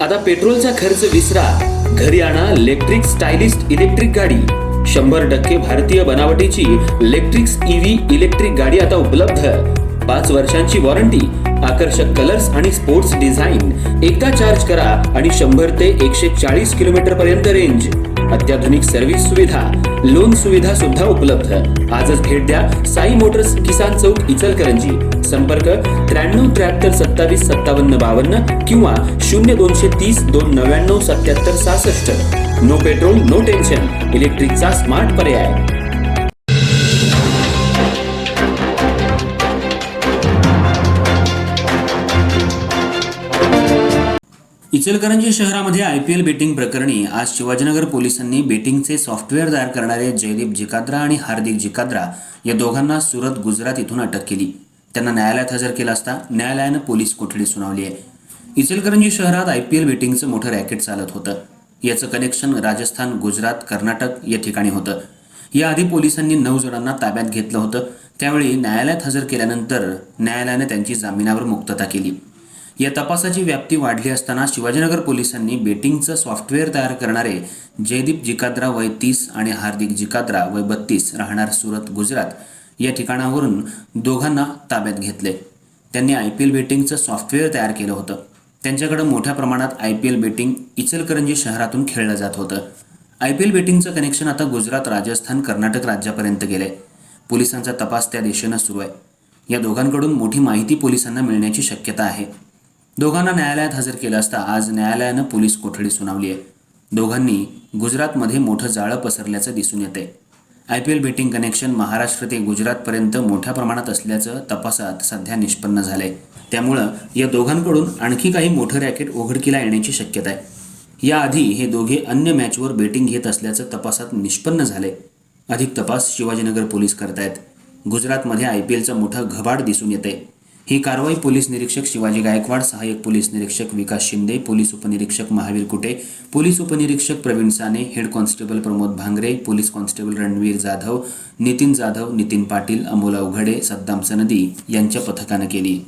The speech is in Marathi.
आता पेट्रोलचा खर्च विसरा, घरी आणा इलेक्ट्रिक स्टायलिस्ट इलेक्ट्रिक गाडी। 100% भारतीय बनावटीची इलेक्ट्रिक्स ईव्ही इलेक्ट्रिक गाडी आता उपलब्ध। 5 वर्षांची वॉरंटी, आकर्षक कलर्स आणि स्पोर्ट्स डिझाइन। एकदा चार्ज करा आणि 100 ते 140 किलोमीटर पर्यंत रेंज। अत्याधुनिक सर्व्हिस सुविधा, लोन सुविधा सुद्धा उपलब्ध। आजच भेट द्या साई मोटर्स, किसान चौक, इचलकरंजी। संपर्क 93 73 27 57 52 किंवा 0230 299 77 66। नो पेट्रोल नो टेन्शन, इलेक्ट्रिकचा स्मार्ट पर्याय। इचलकरंजी शहरामध्ये IPL बेटिंग प्रकरणी आज शिवाजीनगर पोलिसांनी बेटिंगचे सॉफ्टवेअर तयार करणारे जयदीप जिकाद्रा आणि हार्दिक जिकाद्रा या दोघांना सुरत, गुजरात इथून अटक केली। त्यांना न्यायालयात हजर केलं असता न्यायालयानं पोलीस कोठडी सुनावली आहे। इचलकरंजी शहरात IPL बेटिंगचं मोठं रॅकेट चालत होतं। याचं कनेक्शन राजस्थान, गुजरात, कर्नाटक या ठिकाणी होतं। याआधी पोलिसांनी 9 जणांना ताब्यात घेतलं होतं। त्यावेळी न्यायालयात हजर केल्यानंतर न्यायालयानं त्यांची जामिनावर मुक्तता केली। या तपासाची व्याप्ती वाढली असताना शिवाजीनगर पोलिसांनी बेटिंगचं सॉफ्टवेअर तयार करणारे जयदीप जिकाद्रा वय 30 आणि हार्दिक जिकाद्रा वय 32 राहणार सुरत, गुजरात या ठिकाणावरून दोघांना ताब्यात घेतले। त्यांनी IPL बेटिंगचं सॉफ्टवेअर तयार केलं होतं। त्यांच्याकडे मोठ्या प्रमाणात IPL बेटिंग इचलकरंजी शहरातून खेळलं जात होतं। IPL बेटिंगचं कनेक्शन आता गुजरात, राजस्थान, कर्नाटक राज्यापर्यंत गेलंय। पोलिसांचा तपास त्या दिशेनं सुरू आहे। या दोघांकडून मोठी माहिती पोलिसांना मिळण्याची शक्यता आहे। दोघांना न्यायालयात हजर केलं असता आज न्यायालयानं पोलीस कोठडी सुनावली आहे। दोघांनी गुजरातमध्ये मोठं जाळं पसरल्याचं दिसून येतंय। IPL बेटिंग कनेक्शन महाराष्ट्र ते गुजरातपर्यंत मोठ्या प्रमाणात असल्याचं तपासात सध्या निष्पन्न झालंय। त्यामुळं या दोघांकडून आणखी काही मोठं रॅकेट उघडकीला येण्याची शक्यता आहे। याआधी हे दोघे अन्य मॅचवर बेटिंग घेत असल्याचं तपासात निष्पन्न झालंय। अधिक तपास शिवाजीनगर पोलीस करतायत। गुजरातमध्ये IPLचं मोठं घबाड दिसून येतंय। ही कारवाई पोलीस निरीक्षक शिवाजी गायकवाड, सहाय्यक पोलीस निरीक्षक विकास शिंदे, पोलीस उपनिरीक्षक महावीर कुटे, पोलीस उपनिरीक्षक Pravin Sane, head constable Pramod Bhangare, police constable Ranveer Jadhav, Nitin Jadhav, Nitin Patil, Amol Avaghade, Saddam Sanadi यांच्या पथकानं केली।